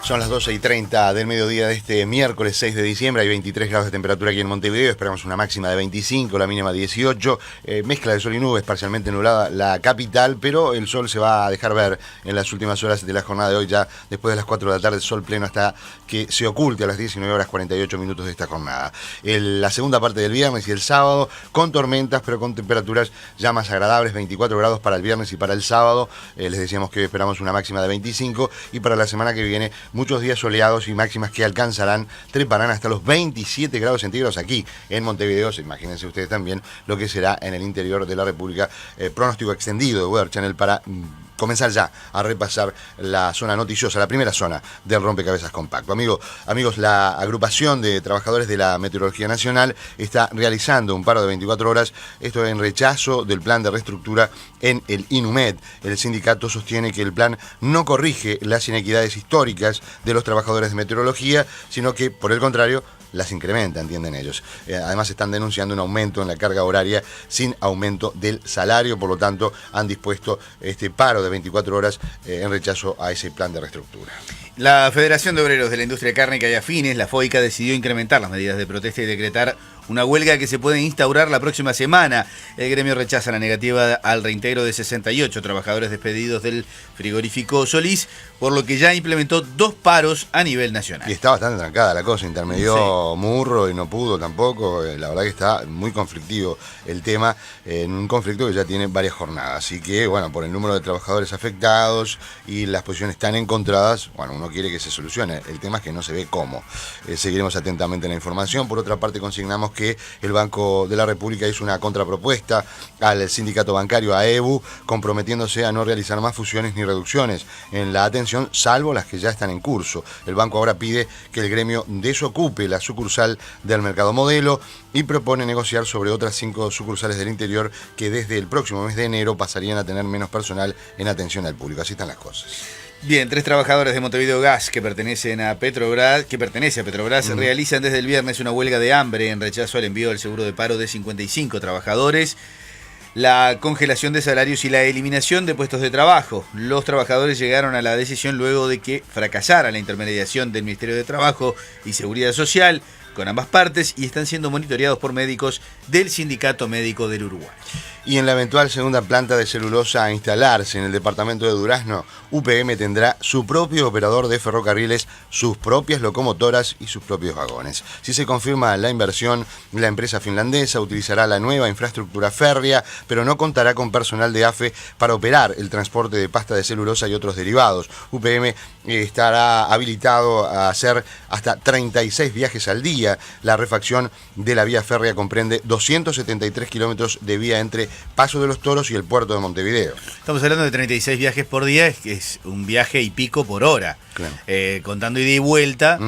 Son las 12:30 del mediodía de este miércoles 6 de diciembre. Hay 23 grados de temperatura aquí en Montevideo. Esperamos una máxima de 25, la mínima 18. Mezcla de sol y nubes, parcialmente nublada la capital, pero el sol se va a dejar ver en las últimas horas de la jornada de hoy. Ya después de las 4 de la tarde, sol pleno hasta que se oculte a las 19 horas 48 minutos de esta jornada. La segunda parte del viernes y el sábado, con tormentas, pero con temperaturas ya más agradables. 24 grados para el viernes y para el sábado. Les decíamos que hoy esperamos una máxima de 25. Y para la semana que viene, muchos días soleados y máximas que treparán hasta los 27 grados centígrados aquí en Montevideo. Imagínense ustedes también lo que será en el interior de la República. Pronóstico extendido de Weather Channel para comenzar ya a repasar la zona noticiosa, la primera zona del rompecabezas compacto. Amigos, la agrupación de trabajadores de la Meteorología Nacional está realizando un paro de 24 horas, esto en rechazo del plan de reestructura en el INUMED. El sindicato sostiene que el plan no corrige las inequidades históricas de los trabajadores de meteorología, sino que, por el contrario, las incrementa, entienden ellos. Además están denunciando un aumento en la carga horaria sin aumento del salario, por lo tanto han dispuesto este paro de 24 horas en rechazo a ese plan de reestructura. La Federación de Obreros de la Industria Cárnica y Afines, la FOICA, decidió incrementar las medidas de protesta y decretar una huelga que se puede instaurar la próxima semana. El gremio rechaza la negativa al reintegro de 68 trabajadores despedidos del frigorífico Solís, por lo que ya implementó 2 paros a nivel nacional. Y está bastante trancada la cosa, intermedió Murro y no pudo tampoco. La verdad que está muy conflictivo el tema, en un conflicto que ya tiene varias jornadas. Así que, bueno, por el número de trabajadores afectados y las posiciones tan encontradas, bueno, uno quiere que se solucione. El tema es que no se ve cómo. Seguiremos atentamente la información. Por otra parte, consignamos que el Banco de la República hizo una contrapropuesta al sindicato bancario AEBU, comprometiéndose a no realizar más fusiones ni reducciones en la atención, salvo las que ya están en curso. El banco ahora pide que el gremio desocupe la sucursal del Mercado Modelo y propone negociar sobre otras 5 sucursales del interior que desde el próximo mes de enero pasarían a tener menos personal en atención al público. Así están las cosas. Bien, 3 trabajadores de Montevideo Gas que pertenece a Petrobras, realizan desde el viernes una huelga de hambre en rechazo al envío del seguro de paro de 55 trabajadores, la congelación de salarios y la eliminación de puestos de trabajo. Los trabajadores llegaron a la decisión luego de que fracasara la intermediación del Ministerio de Trabajo y Seguridad Social con ambas partes y están siendo monitoreados por médicos del Sindicato Médico del Uruguay. Y en la eventual segunda planta de celulosa a instalarse en el departamento de Durazno, UPM tendrá su propio operador de ferrocarriles, sus propias locomotoras y sus propios vagones. Si se confirma la inversión, la empresa finlandesa utilizará la nueva infraestructura férrea, pero no contará con personal de AFE para operar el transporte de pasta de celulosa y otros derivados. UPM estará habilitado a hacer hasta 36 viajes al día. La refacción de la vía férrea comprende 273 kilómetros de vía entre Paso de los Toros y el puerto de Montevideo. Estamos hablando de 36 viajes por día, que es un viaje y pico por hora. Claro. Contando ida y vuelta,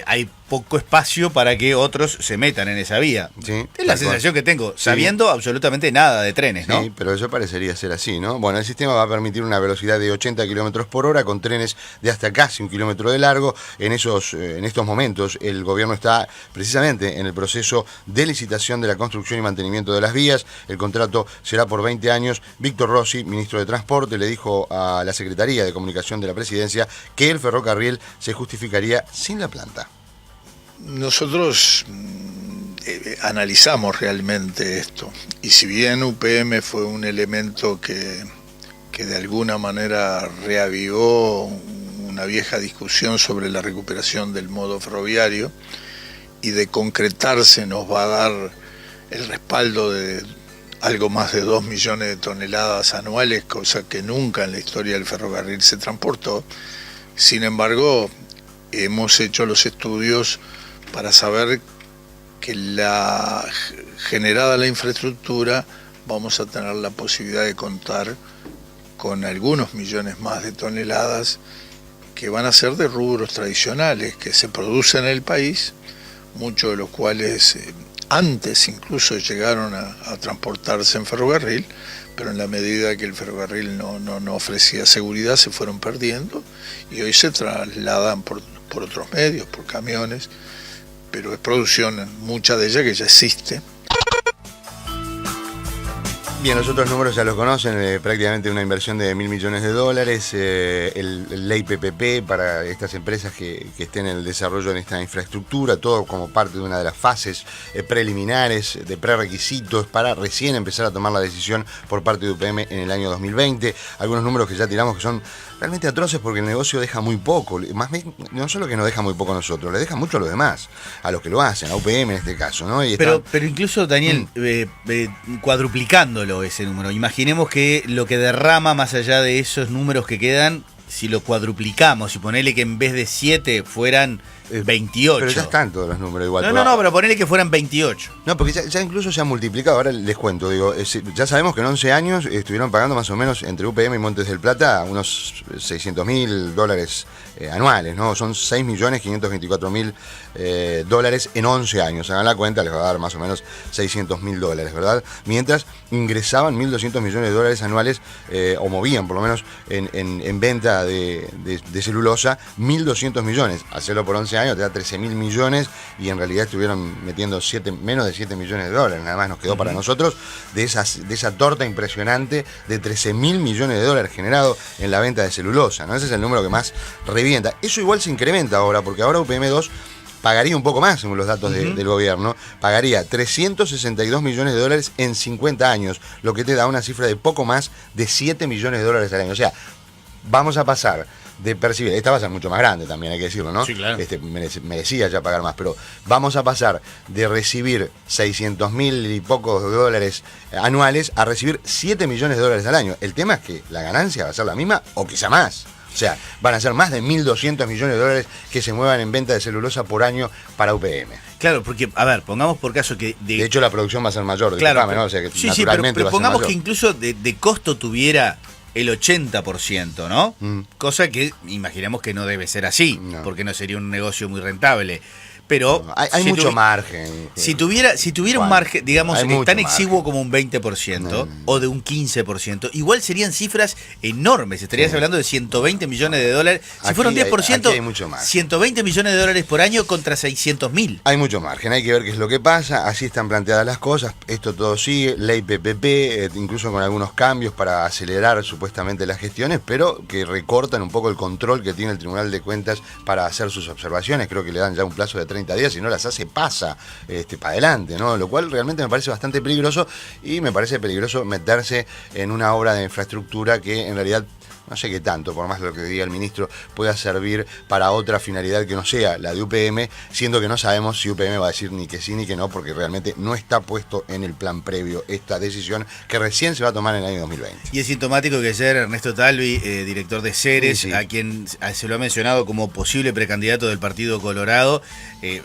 hay poco espacio para que otros se metan en esa vía. Sí, es la sensación que tengo, sabiendo absolutamente nada de trenes, ¿no? Sí, pero eso parecería ser así, ¿no? Bueno, el sistema va a permitir una velocidad de 80 kilómetros por hora con trenes de hasta casi 1 kilómetro de largo. En estos momentos, el gobierno está precisamente en el proceso de licitación de la construcción y mantenimiento de las vías. El contrato será por 20 años. Víctor Rossi, ministro de Transporte, le dijo a la Secretaría de Comunicación de la Presidencia que el ferrocarril se justificaría sin la planta. Nosotros analizamos realmente esto, y si bien UPM fue un elemento que de alguna manera reavivó una vieja discusión sobre la recuperación del modo ferroviario, y de concretarse nos va a dar el respaldo de algo más de 2 millones de toneladas anuales, cosa que nunca en la historia del ferrocarril se transportó. Sin embargo, hemos hecho los estudios para saber que generada la infraestructura vamos a tener la posibilidad de contar con algunos millones más de toneladas que van a ser de rubros tradicionales que se producen en el país, muchos de los cuales antes incluso llegaron a transportarse en ferrocarril, pero en la medida que el ferrocarril no ofrecía seguridad se fueron perdiendo y hoy se trasladan por otros medios, por camiones, pero es producción, mucha de ella que ya existe. Bien, los otros números ya los conocen, prácticamente una inversión de $1.000 millones, el ley PPP para estas empresas que estén en el desarrollo de esta infraestructura, todo como parte de una de las fases preliminares, de prerequisitos, para recién empezar a tomar la decisión por parte de UPM en el año 2020. Algunos números que ya tiramos que son realmente atroces porque el negocio deja muy poco, no solo que nos deja muy poco a nosotros, le deja mucho a los demás, a los que lo hacen, a UPM en este caso, ¿no? Y pero incluso, Daniel, cuadruplicándolo ese número, imaginemos que lo que derrama más allá de esos números que quedan, si lo cuadruplicamos y ponele que en vez de 7 fueran 28. Pero ya están todos los números igual. No, pero ponele que fueran 28. No, porque ya incluso se han multiplicado. Ahora les cuento, ya sabemos que en 11 años estuvieron pagando más o menos entre UPM y Montes del Plata unos $600.000 anuales, ¿no? Son $6.524.000 en 11 años. Hagan la cuenta, les va a dar más o menos $600.000, ¿verdad? Mientras ingresaban $1.200 millones anuales, o movían por lo menos en venta de celulosa, 1.200 millones. Hacerlo por 11 años te da 13.000 millones y en realidad estuvieron metiendo menos de $7 millones. Nada más nos quedó para nosotros de esa torta impresionante de 13.000 millones de dólares generado en la venta de celulosa, ¿no? Ese es el número que más revienta. Eso igual se incrementa ahora, porque ahora UPM2 pagaría un poco más, según los datos del gobierno, pagaría $362 millones en 50 años, lo que te da una cifra de poco más de $7 millones al año. O sea, vamos a pasar de percibir, esta va a ser mucho más grande también, hay que decirlo, ¿no? Sí, claro. Merecía ya pagar más, pero vamos a pasar de recibir 600.000 y pocos dólares anuales a recibir $7 millones al año. El tema es que la ganancia va a ser la misma o quizá más. O sea, van a ser más de 1.200 millones de dólares que se muevan en venta de celulosa por año para UPM. Claro, porque, a ver, pongamos por caso que... De hecho, la producción va a ser mayor. Claro, ¿no? O sea, que sí, naturalmente pero va a ser pongamos mayor. que incluso de costo tuviera el 80%, ¿no? Cosa que imaginemos que no debe ser así, porque no sería un negocio muy rentable. Pero hay mucho margen. Si tuviera un margen, digamos, tan exiguo como un 20% o de un 15%, igual serían cifras enormes. Estarías hablando de $120 millones. Si fuera un 10%, hay mucho margen. $120 millones por año contra 600.000. Hay mucho margen, hay que ver qué es lo que pasa. Así están planteadas las cosas. Esto todo sigue. Ley PPP, incluso con algunos cambios para acelerar supuestamente las gestiones, pero que recortan un poco el control que tiene el Tribunal de Cuentas para hacer sus observaciones. Creo que le dan ya un plazo de 30 días, si no las hace pasa para adelante, ¿no? Lo cual realmente me parece bastante peligroso, y me parece peligroso meterse en una obra de infraestructura que en realidad no sé qué tanto, por más lo que diga el ministro, pueda servir para otra finalidad que no sea la de UPM, siendo que no sabemos si UPM va a decir ni que sí ni que no, porque realmente no está puesto en el plan previo esta decisión que recién se va a tomar en el año 2020. Y es sintomático que ayer Ernesto Talvi, director de Ceres, a quien se lo ha mencionado como posible precandidato del Partido Colorado,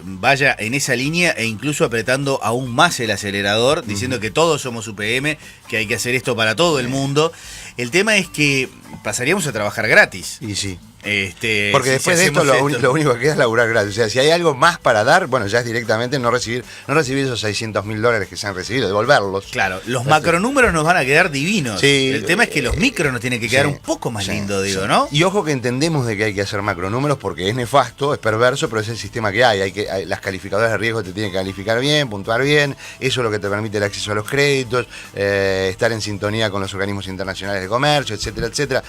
vaya en esa línea e incluso apretando aún más el acelerador, diciendo que todos somos UPM, que hay que hacer esto para todo el mundo. El tema es que pasaríamos a trabajar gratis. Y sí. Porque después de esto lo único que queda es laburar gratis. O sea, si hay algo más para dar, bueno, ya es directamente no recibir esos $600.000 que se han recibido, devolverlos. Claro, los macronúmeros nos van a quedar divinos. Sí, el tema es que los micros nos tienen que quedar un poco más lindos, digo, ¿no? Y ojo que entendemos de que hay que hacer macronúmeros porque es nefasto, es perverso, pero es el sistema que hay. Las calificadoras de riesgo te tienen que calificar bien, puntuar bien, eso es lo que te permite el acceso a los créditos, estar en sintonía con los organismos internacionales de comercio, etcétera, etcétera.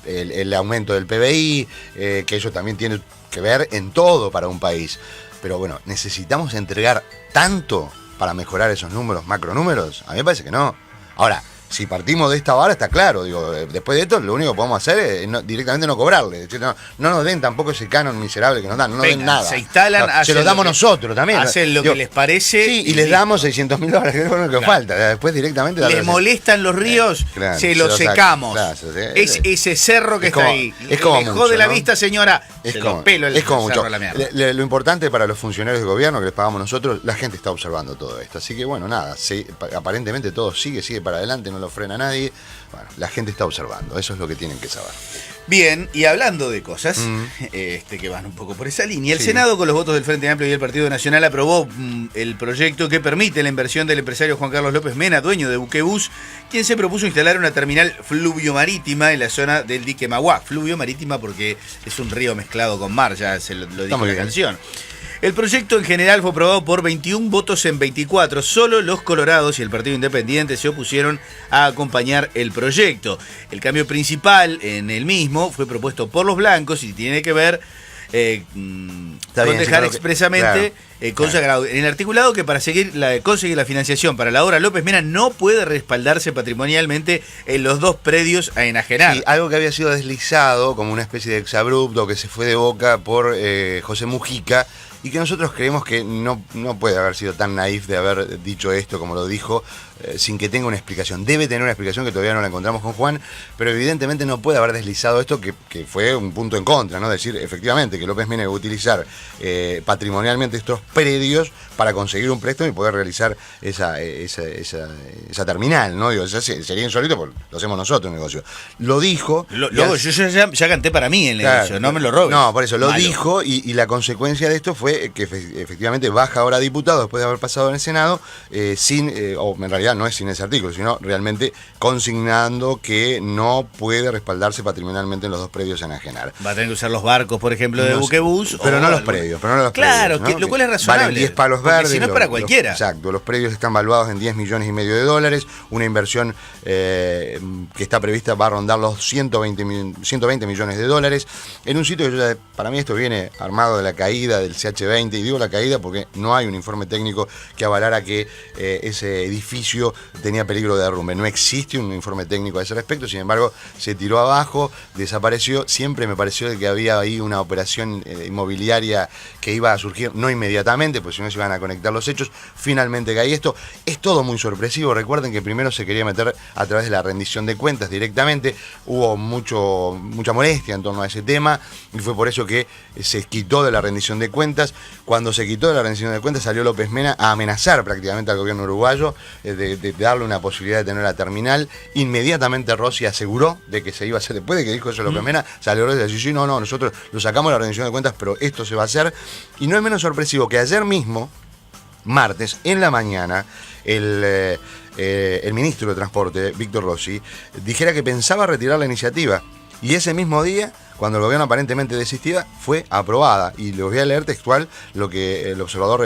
El aumento del PBI, que eso también tiene que ver en todo para un país. Pero bueno, ¿necesitamos entregar tanto para mejorar esos números, macronúmeros? A mí me parece que no. Ahora, si partimos de esta vara, está claro, digo, después de esto lo único que podemos hacer es directamente no cobrarle. No nos den tampoco ese canon miserable que nos dan, no nos den nada. Se instalan, se lo damos nosotros también. Hacen lo que les parece. Sí, y les damos $600.000, que es lo que falta. Después directamente... Les molestan los ríos, se los secamos. Es ese cerro que está ahí. Es como mucho, de la vista, señora. Es como mucho. Lo importante para los funcionarios del gobierno que les pagamos nosotros, la gente está observando todo esto. Así que bueno, nada, aparentemente todo sigue para adelante, no lo frena nadie. Bueno, la gente está observando, eso es lo que tienen que saber. Bien, y hablando de cosas que van un poco por esa línea, el Senado, con los votos del Frente Amplio y el Partido Nacional, aprobó el proyecto que permite la inversión del empresario Juan Carlos López Mena, dueño de Buquebus, quien se propuso instalar una terminal fluvio-marítima en la zona del dique Maguá. Fluvio-marítima porque es un río mezclado con mar, ya se lo dijo la canción. El proyecto en general fue aprobado por 21 votos en 24. Solo los colorados y el Partido Independiente se opusieron a acompañar el proyecto. El cambio principal en el mismo fue propuesto por los blancos y tiene que ver con dejar expresamente consagrado en el articulado que para conseguir la financiación para la obra López Mena no puede respaldarse patrimonialmente en los dos predios a enajenar. Sí, algo que había sido deslizado como una especie de exabrupto que se fue de boca por José Mujica, y que nosotros creemos que no puede haber sido tan naif de haber dicho esto como lo dijo, sin que tenga una explicación. Debe tener una explicación que todavía no la encontramos con Juan, pero evidentemente no puede haber deslizado esto que fue un punto en contra, ¿no? Decir efectivamente que López Mena iba a utilizar patrimonialmente estos predios para conseguir un préstamo y poder realizar esa terminal, ¿no? Digo, sería insólito porque lo hacemos nosotros el negocio. Lo dijo. Yo ya canté para mí el negocio, no me lo robes. No, por eso lo dijo y la consecuencia de esto fue que efectivamente baja ahora diputado después de haber pasado en el Senado, o en realidad no es sin ese artículo, sino realmente consignando que no puede respaldarse patrimonialmente en los dos predios a enajenar. Va a tener que usar los barcos, por ejemplo, de buquebús. Pero no los predios. Claro, predios, ¿no? lo cual es razonable. Valen 10 palos verdes. Si no es para cualquiera. Exacto, los predios están valuados en $10,5 millones, una inversión que está prevista va a rondar los 120 millones de dólares, en un sitio que para mí esto viene armado de la caída del CH20, y digo la caída porque no hay un informe técnico que avalara que ese edificio tenía peligro de derrumbe. No existe un informe técnico a ese respecto, sin embargo, se tiró abajo, desapareció. Siempre me pareció que había ahí una operación inmobiliaria que iba a surgir, no inmediatamente, pues si no se iban a conectar los hechos. Finalmente cae esto. Es todo muy sorpresivo. Recuerden que primero se quería meter a través de la rendición de cuentas directamente. Hubo mucha molestia en torno a ese tema y fue por eso que se quitó de la rendición de cuentas. Cuando se quitó de la rendición de cuentas, salió López Mena a amenazar prácticamente al gobierno uruguayo de darle una posibilidad de tener la terminal. Inmediatamente Rossi aseguró de que se iba a hacer. Después de que dijo eso López Mena, salió Rossi y dijo, sí, no, nosotros lo sacamos de la rendición de cuentas, pero esto se va a hacer. Y no es menos sorpresivo que ayer mismo, martes, en la mañana, el ministro de Transporte, Víctor Rossi, dijera que pensaba retirar la iniciativa. Y ese mismo día, cuando el gobierno aparentemente desistía, fue aprobada. Y les voy a leer textual lo que el Observador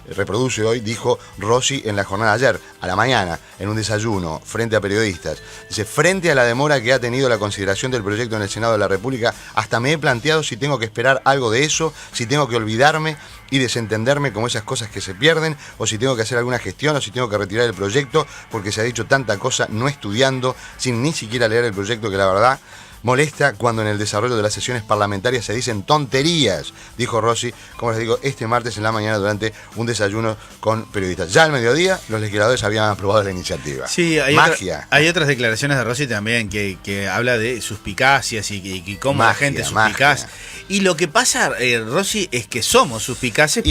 reproduce hoy, dijo Rossi en la jornada de ayer, a la mañana, en un desayuno, frente a periodistas. Dice, frente a la demora que ha tenido la consideración del proyecto en el Senado de la República, hasta me he planteado si tengo que esperar algo de eso, si tengo que olvidarme y desentenderme como esas cosas que se pierden, o si tengo que hacer alguna gestión, o si tengo que retirar el proyecto, porque se ha dicho tanta cosa no estudiando, sin ni siquiera leer el proyecto, que la verdad molesta cuando en el desarrollo de las sesiones parlamentarias se dicen tonterías, dijo Rossi, como les digo, este martes en la mañana durante un desayuno con periodistas. Ya al mediodía los legisladores habían aprobado la iniciativa. Sí, hay otras declaraciones de Rossi también que habla de suspicacias y cómo la gente es suspicaz. Y lo que pasa, Rossi, es que somos suspicaces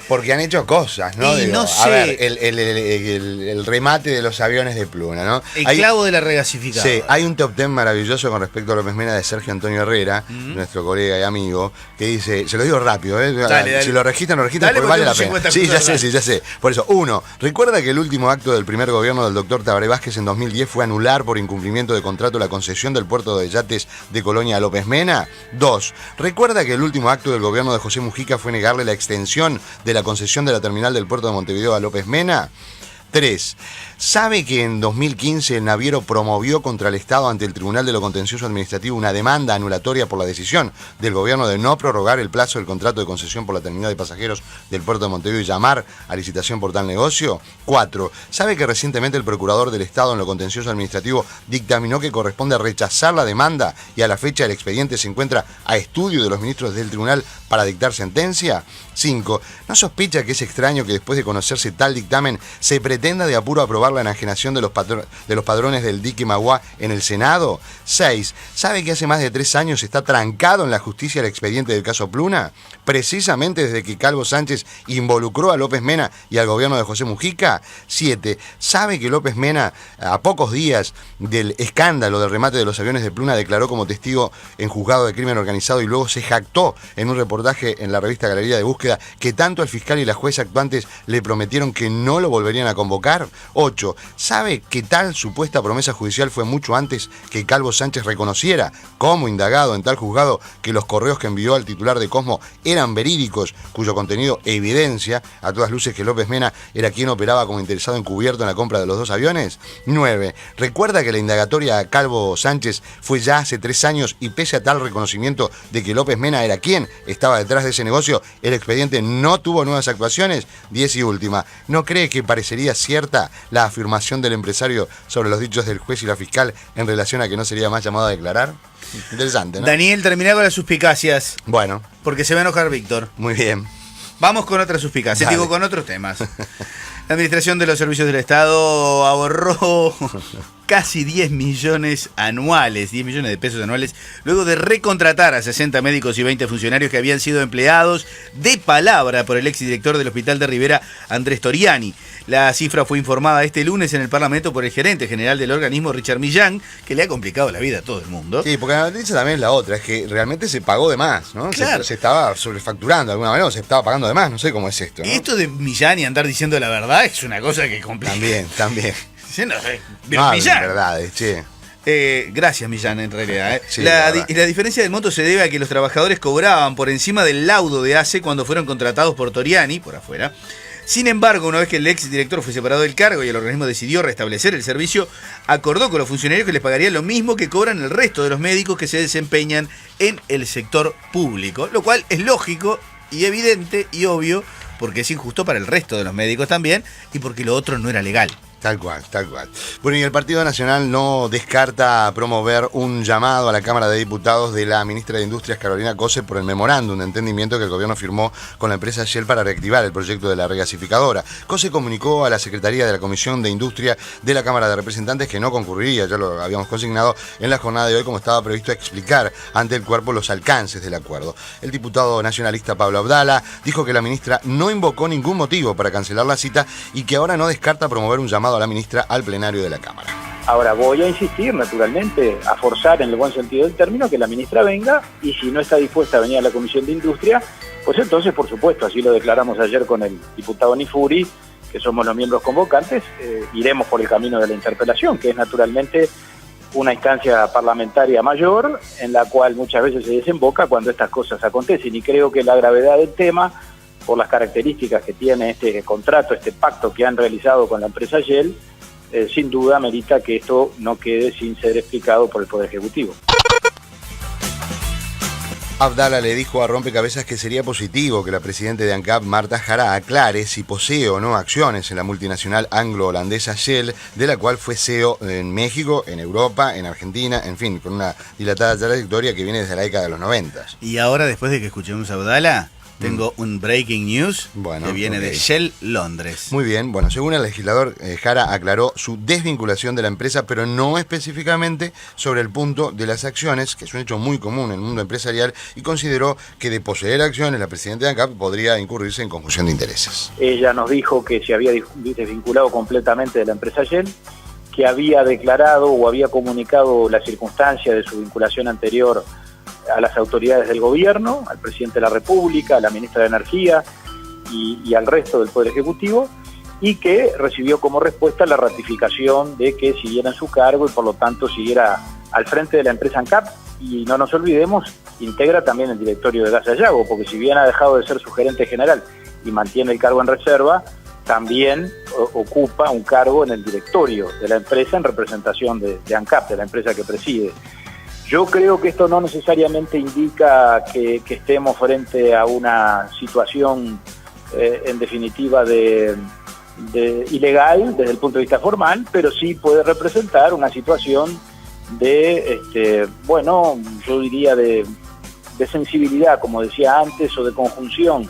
porque han hecho cosas, ¿no? Y no sé. A ver, el remate de los aviones de Pluna, ¿no? Clavo de la regasificada. Sí, hay un top 10 maravilloso con respecto a López Mena de Sergio Antonio Herrera, nuestro colega y amigo, que dice, se lo digo rápido, dale. Si lo registran, porque vale la pena. Sí, ya sé. Por eso, 1. ¿Recuerda que el último acto del primer gobierno del doctor Tabaré Vázquez en 2010 fue anular por incumplimiento de contrato la concesión del puerto de yates de Colonia a López Mena? 2. ¿Recuerda que el último acto del gobierno de José Mujica fue negarle la extensión de la concesión de la terminal del puerto de Montevideo a López Mena? 3. ¿Sabe que en 2015 el naviero promovió contra el Estado ante el Tribunal de lo Contencioso Administrativo una demanda anulatoria por la decisión del gobierno de no prorrogar el plazo del contrato de concesión por la terminal de pasajeros del puerto de Montevideo y llamar a licitación por tal negocio? 4. ¿Sabe que recientemente el procurador del Estado en lo Contencioso Administrativo dictaminó que corresponde rechazar la demanda y a la fecha el expediente se encuentra a estudio de los ministros del tribunal para dictar sentencia? 5. ¿No sospecha que es extraño que después de conocerse tal dictamen se pretenda de apuro aprobar la enajenación de los padrones del dique Maguá en el Senado? 6. ¿Sabe que hace más de 3 años está trancado en la justicia el expediente del caso Pluna? Precisamente desde que Calvo Sánchez involucró a López Mena y al gobierno de José Mujica. 7. ¿Sabe que López Mena, a pocos días del escándalo del remate de los aviones de Pluna, declaró como testigo en juzgado de crimen organizado y luego se jactó en un reportaje en la revista Galería de Búsqueda que tanto el fiscal y la jueza actuantes le prometieron que no lo volverían a convocar convocar? 8. ¿Sabe que tal supuesta promesa judicial fue mucho antes que Calvo Sánchez reconociera, como indagado en tal juzgado, que los correos que envió al titular de Cosmo eran verídicos, cuyo contenido evidencia a todas luces que López Mena era quien operaba como interesado encubierto en la compra de los 2 aviones? 9. ¿Recuerda que la indagatoria a Calvo Sánchez fue ya hace 3 años y pese a tal reconocimiento de que López Mena era quien estaba detrás de ese negocio, el expediente no tuvo nuevas actuaciones? 10 y última. ¿No cree que parecería cierta la afirmación del empresario sobre los dichos del juez y la fiscal en relación a que no sería más llamado a declarar? Interesante, ¿no? Daniel, terminá con las suspicacias. Bueno. Porque se va a enojar Víctor. Muy bien. Vamos con otras suspicacias, digo, con otros temas. La Administración de los Servicios del Estado ahorró casi 10 millones anuales, 10 millones de pesos anuales, luego de recontratar a 60 médicos y 20 funcionarios que habían sido empleados de palabra por el exdirector del Hospital de Rivera, Andrés Toriani. La cifra fue informada este lunes en el Parlamento por el gerente general del organismo, Richard Millán, que le ha complicado la vida a todo el mundo. Sí, porque la noticia también es la otra, es que realmente se pagó de más, ¿no? Claro. Se estaba sobrefacturando de alguna manera, o se estaba pagando de más, no sé cómo es esto, ¿no? Esto de Millán y andar diciendo la verdad es una cosa que complica. También. Sí, no, Millán. Verdades, che. Gracias, Millán, en realidad. Sí, la diferencia del monto se debe a que los trabajadores cobraban por encima del laudo de ACE cuando fueron contratados por Toriani, por afuera. Sin embargo, una vez que el ex director fue separado del cargo y el organismo decidió restablecer el servicio, acordó con los funcionarios que les pagaría lo mismo que cobran el resto de los médicos que se desempeñan en el sector público, lo cual es lógico y evidente y obvio, porque es injusto para el resto de los médicos también y porque lo otro no era legal. Tal cual. Bueno, y el Partido Nacional no descarta promover un llamado a la Cámara de Diputados de la ministra de Industrias, Carolina Cose, por el memorándum de entendimiento que el gobierno firmó con la empresa Shell para reactivar el proyecto de la regasificadora. Cose comunicó a la Secretaría de la Comisión de Industria de la Cámara de Representantes que no concurriría, ya lo habíamos consignado, en la jornada de hoy, como estaba previsto, explicar ante el cuerpo los alcances del acuerdo. El diputado nacionalista Pablo Abdala dijo que la ministra no invocó ningún motivo para cancelar la cita y que ahora no descarta promover un llamado a la ministra al plenario de la Cámara. Ahora voy a insistir, naturalmente, a forzar en el buen sentido del término que la ministra venga, y si no está dispuesta a venir a la Comisión de Industria, pues entonces, por supuesto, así lo declaramos ayer con el diputado Nifuri, que somos los miembros convocantes, iremos por el camino de la interpelación, que es naturalmente una instancia parlamentaria mayor, en la cual muchas veces se desemboca cuando estas cosas acontecen, y creo que la gravedad del tema, por las características que tiene este contrato, este pacto que han realizado con la empresa Shell, sin duda merita que esto no quede sin ser explicado por el Poder Ejecutivo. Abdala le dijo a Rompecabezas que sería positivo que la presidenta de ANCAP, Marta Jara, aclare si posee o no acciones en la multinacional anglo-holandesa Shell, de la cual fue CEO en México, en Europa, en Argentina, en fin, con una dilatada trayectoria que viene desde la década de los 90. Y ahora, después de que escuchemos a Abdala, tengo un breaking news que viene de Shell Londres. Muy bien, bueno, según el legislador, Jara aclaró su desvinculación de la empresa, pero no específicamente sobre el punto de las acciones, que es un hecho muy común en el mundo empresarial, y consideró que de poseer acciones la presidenta de ANCAP podría incurrirse en confusión de intereses. Ella nos dijo que se había desvinculado completamente de la empresa Shell, que había declarado o había comunicado la circunstancia de su vinculación anterior a las autoridades del gobierno, al presidente de la República, a la ministra de Energía y al resto del Poder Ejecutivo, y que recibió como respuesta la ratificación de que siguiera en su cargo y por lo tanto siguiera al frente de la empresa ANCAP. Y no nos olvidemos, integra también el directorio de Gas Sayago, porque si bien ha dejado de ser su gerente general y mantiene el cargo en reserva, también ocupa un cargo en el directorio de la empresa en representación de ANCAP, de la empresa que preside. Yo creo que esto no necesariamente indica que estemos frente a una situación, en definitiva, de ilegal desde el punto de vista formal, pero sí puede representar una situación de, yo diría de sensibilidad, como decía antes, o de conjunción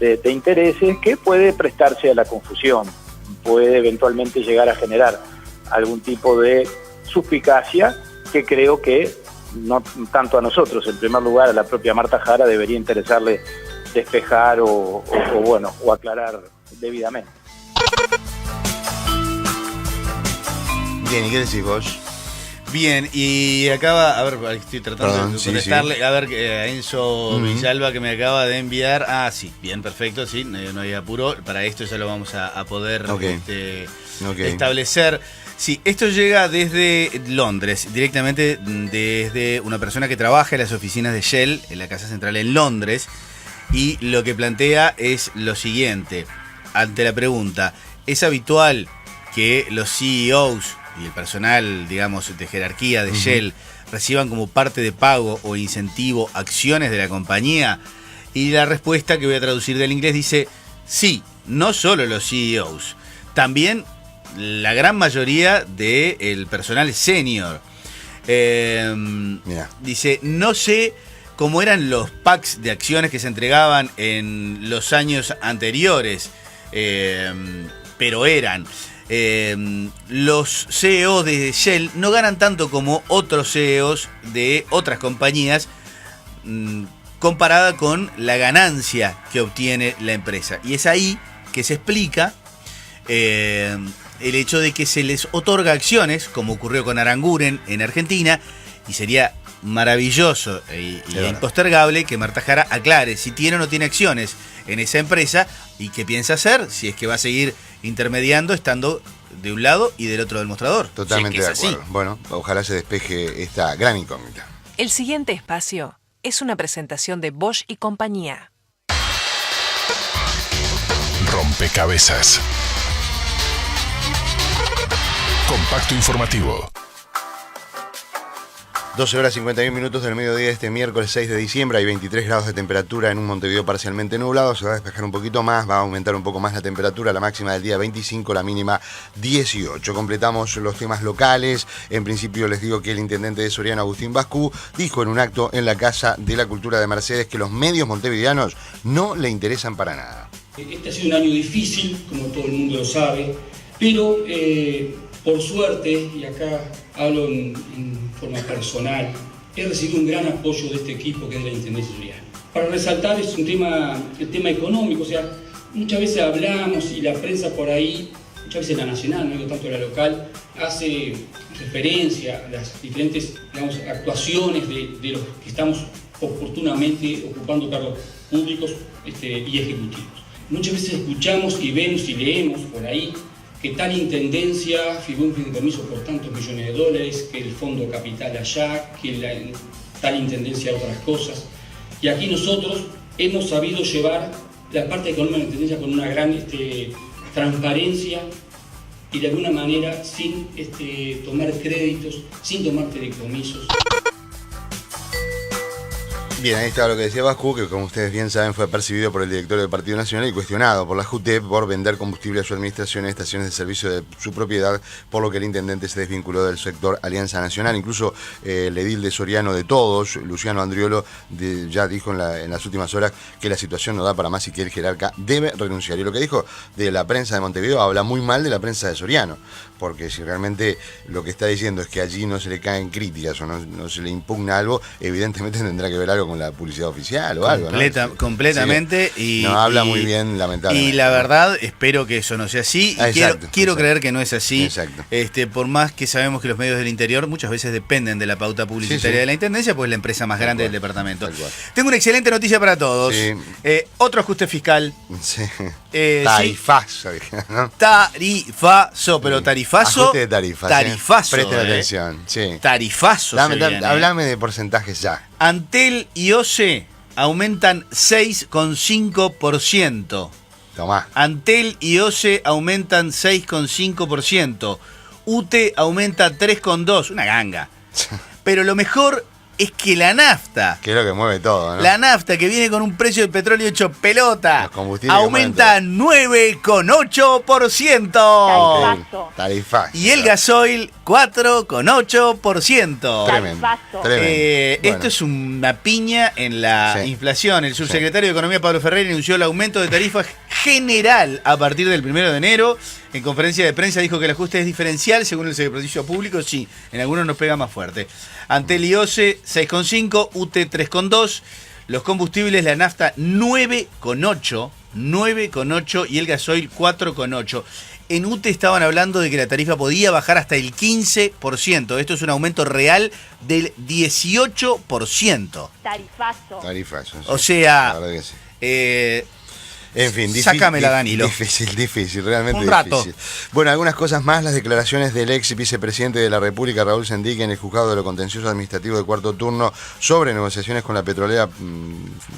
de intereses que puede prestarse a la confusión, puede eventualmente llegar a generar algún tipo de suspicacia que creo que no tanto a nosotros, en primer lugar a la propia Marta Jara debería interesarle despejar o aclarar debidamente. Bien, ¿y qué decís vos? Bien, y acaba, a ver, estoy tratando de contestarle, sí. a ver, a Enzo Villalba que me acaba de enviar, sí, bien, perfecto, sí, no hay apuro, para esto ya lo vamos a poder establecer. Sí, esto llega desde Londres, directamente desde una persona que trabaja en las oficinas de Shell, en la casa central en Londres, y lo que plantea es lo siguiente, ante la pregunta, ¿es habitual que los CEOs y el personal, digamos, de jerarquía de Shell reciban como parte de pago o incentivo acciones de la compañía? Y la respuesta, que voy a traducir del inglés, dice, sí, no solo los CEOs, también la gran mayoría del personal senior. Dice, no sé cómo eran los packs de acciones que se entregaban en los años anteriores, pero eran... los CEOs de Shell no ganan tanto como otros CEOs de otras compañías comparada con la ganancia que obtiene la empresa. Y es ahí que se explica el hecho de que se les otorga acciones, como ocurrió con Aranguren en Argentina, y sería maravilloso e impostergable que Marta Jara aclare si tiene o no tiene acciones en esa empresa y qué piensa hacer, si es que va a seguir intermediando estando de un lado y del otro del mostrador. Totalmente si es de así. acuerdo. Bueno, ojalá se despeje esta gran incógnita. El siguiente espacio es una presentación de Bosch y compañía. Rompecabezas. Compacto informativo. 12 horas 51 minutos del mediodía de este miércoles 6 de diciembre. Hay 23 grados de temperatura en un Montevideo parcialmente nublado. Se va a despejar un poquito más, va a aumentar un poco más la temperatura. La máxima del día 25, la mínima 18. Completamos los temas locales. En principio les digo que el intendente de Soriano, Agustín Bascú, dijo en un acto en la Casa de la Cultura de Mercedes que los medios montevideanos no le interesan para nada. Este ha sido un año difícil, como todo el mundo lo sabe, pero por suerte, y acá hablo en forma personal, he recibido un gran apoyo de este equipo que es la Intendencia Soriano. Para resaltar es el tema económico, o sea, muchas veces hablamos y la prensa por ahí, muchas veces la nacional, no digo tanto la local, hace referencia a las diferentes, digamos, actuaciones de los que estamos oportunamente ocupando cargos públicos y ejecutivos. Muchas veces escuchamos y vemos y leemos por ahí que tal intendencia firmó un fideicomiso por tantos millones de dólares, que el fondo capital allá, que tal intendencia otras cosas. Y aquí nosotros hemos sabido llevar la parte económica de la intendencia con una gran transparencia y de alguna manera sin tomar créditos, sin tomar fideicomisos. Bien, ahí estaba lo que decía Bascú, que como ustedes bien saben fue percibido por el directorio del Partido Nacional y cuestionado por la JUTEP por vender combustible a su administración en estaciones de servicio de su propiedad, por lo que el intendente se desvinculó del sector Alianza Nacional. Incluso el edil de Soriano de Todos, Luciano Andriolo, ya dijo en las últimas horas que la situación no da para más y que el jerarca debe renunciar. Y lo que dijo de la prensa de Montevideo habla muy mal de la prensa de Soriano, porque si realmente lo que está diciendo es que allí no se le caen críticas o no se le impugna algo, evidentemente tendrá que ver algo con la publicidad oficial o algo, ¿no? Completamente. Sí, no habla muy bien, lamentablemente. Y la verdad, espero que eso no sea así. Y quiero creer que no es así. Exacto. Por más que sabemos que los medios del interior muchas veces dependen de la pauta publicitaria de la Intendencia, pues es la empresa más grande del departamento. Tengo una excelente noticia para todos. Sí. Otro ajuste fiscal. Sí. Tarifazo, ¿no? Tarifazo, pero tarifazo. Ajuste de tarifas. Tarifazo. Presten atención. Sí. Tarifazo. Háblame de porcentajes ya. Antel y OCE aumentan 6,5%. Tomá. Antel y OCE aumentan 6,5%. UTE aumenta 3,2%. Una ganga. Pero lo mejor es que la nafta, que es lo que mueve todo, ¿no? La nafta, que viene con un precio del petróleo hecho pelota, aumenta 9,8%. Tarifazo. Y el gasoil 4,8%. Tremendo. Bueno. Esto es una piña en la inflación. El subsecretario de Economía, Pablo Ferreira, anunció el aumento de tarifa general a partir del 1 de enero. En conferencia de prensa dijo que el ajuste es diferencial según el servicio público. Sí, en algunos nos pega más fuerte. Antel y OCE 6,5, UTE 3,2. Los combustibles, la nafta 9,8 y el gasoil 4,8. en UTE estaban hablando de que la tarifa podía bajar hasta el 15%. Esto es un aumento real del 18%. Tarifazo. Sí. O sea, La verdad que sí. En fin, sácamela, Danilo. Difícil, realmente Un rato. difícil. Bueno, algunas cosas más, las declaraciones del ex vicepresidente de la República, Raúl Sendic, en el juzgado de lo contencioso administrativo de cuarto turno sobre negociaciones con la petrolera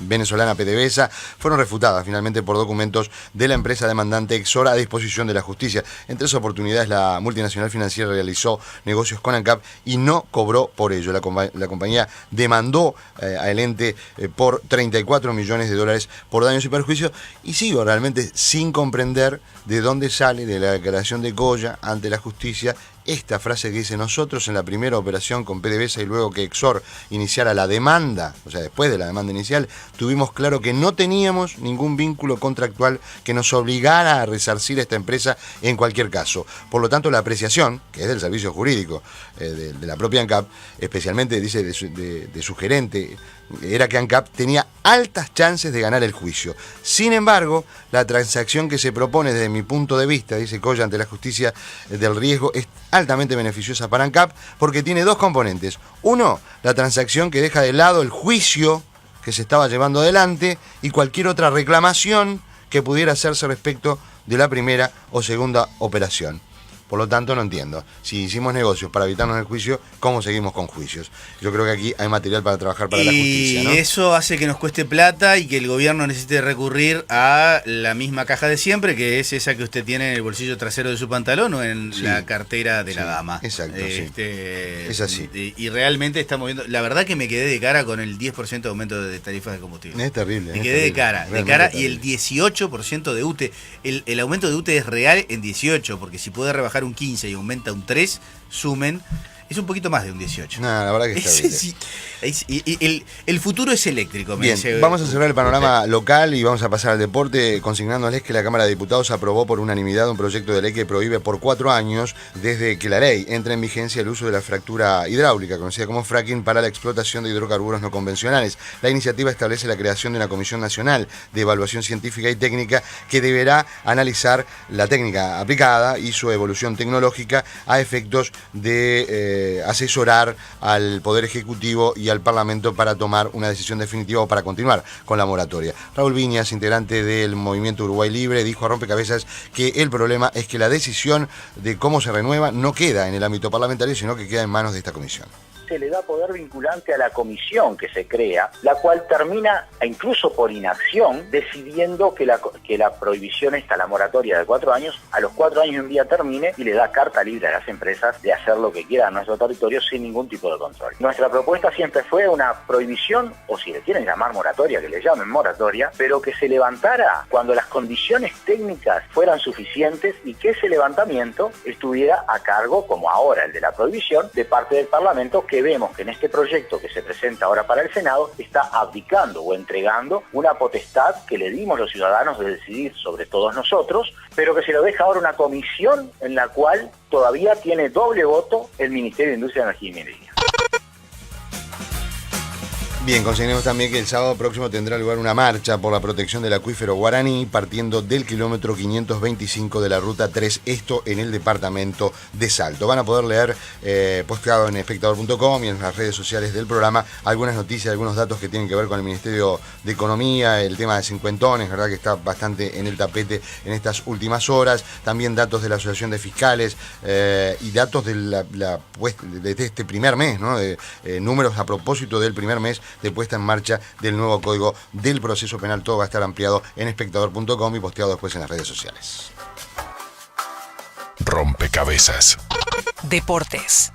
venezolana PDVSA, fueron refutadas finalmente por documentos de la empresa demandante Exor a disposición de la justicia. En 3 oportunidades la multinacional financiera realizó negocios con ANCAP y no cobró por ello. La compañía demandó al ente por $34 millones por daños y perjuicios. Y sigo realmente sin comprender de dónde sale de la declaración de Goya ante la justicia esta frase que dice: nosotros en la primera operación con PDVSA y luego que Exor iniciara la demanda, o sea, después de la demanda inicial, tuvimos claro que no teníamos ningún vínculo contractual que nos obligara a resarcir a esta empresa en cualquier caso. Por lo tanto, la apreciación, que es del servicio jurídico de la propia ANCAP, especialmente dice de su gerente, era que ANCAP tenía altas chances de ganar el juicio. Sin embargo, la transacción que se propone desde mi punto de vista, dice Goya ante la justicia del riesgo, es altamente beneficiosa para ANCAP porque tiene 2 componentes. Uno, la transacción que deja de lado el juicio que se estaba llevando adelante y cualquier otra reclamación que pudiera hacerse respecto de la primera o segunda operación. Por lo tanto, no entiendo. Si hicimos negocios para evitarnos el juicio, ¿cómo seguimos con juicios? Yo creo que aquí hay material para trabajar para la justicia, ¿no? Y eso hace que nos cueste plata y que el gobierno necesite recurrir a la misma caja de siempre, que es esa que usted tiene en el bolsillo trasero de su pantalón o en la cartera de la dama. Exacto, sí. Es así. Y realmente estamos viendo... La verdad que me quedé de cara con el 10% de aumento de tarifas de combustible. Es terrible. Me quedé de cara. Y el 18% de UTE. El aumento de UTE es real en 18, porque si puede rebajar un 15 y aumenta un 3, sumen, es un poquito más de un 18. No, la verdad que está bien. El futuro es eléctrico. Bien, vamos a cerrar el panorama local y vamos a pasar al deporte, consignándoles que la Cámara de Diputados aprobó por unanimidad un proyecto de ley que prohíbe por 4 años, desde que la ley entre en vigencia, el uso de la fractura hidráulica, conocida como fracking, para la explotación de hidrocarburos no convencionales. La iniciativa establece la creación de una Comisión Nacional de Evaluación Científica y Técnica que deberá analizar la técnica aplicada y su evolución tecnológica a efectos de asesorar al Poder Ejecutivo y al Parlamento para tomar una decisión definitiva o para continuar con la moratoria. Raúl Viñas, integrante del Movimiento Uruguay Libre, dijo a Rompecabezas que el problema es que la decisión de cómo se renueva no queda en el ámbito parlamentario, sino que queda en manos de esta comisión. Se le da poder vinculante a la comisión que se crea, la cual termina, incluso por inacción, decidiendo que la prohibición esta, la moratoria de 4 años, a los 4 años en vía termine y le da carta libre a las empresas de hacer lo que quieran en nuestro territorio sin ningún tipo de control. Nuestra propuesta siempre fue una prohibición, o si le quieren llamar moratoria, que le llamen moratoria, pero que se levantara cuando las condiciones técnicas fueran suficientes y que ese levantamiento estuviera a cargo, como ahora el de la prohibición, de parte del Parlamento, que vemos que en este proyecto que se presenta ahora para el Senado está abdicando o entregando una potestad que le dimos los ciudadanos de decidir sobre todos nosotros, pero que se lo deja ahora una comisión en la cual todavía tiene doble voto el Ministerio de Industria, Energía y Minería. Bien, consignemos también que el sábado próximo tendrá lugar una marcha por la protección del acuífero Guaraní, partiendo del kilómetro 525 de la ruta 3, esto en el departamento de Salto. Van a poder leer posteado en espectador.com y en las redes sociales del programa algunas noticias, algunos datos que tienen que ver con el Ministerio de Economía, el tema de cincuentones, verdad que está bastante en el tapete en estas últimas horas, también datos de la Asociación de Fiscales y datos de de este primer mes, ¿no? Números a propósito del primer mes de puesta en marcha del nuevo Código del Proceso Penal. Todo va a estar ampliado en espectador.com y posteado después en las redes sociales. Rompecabezas. Deportes.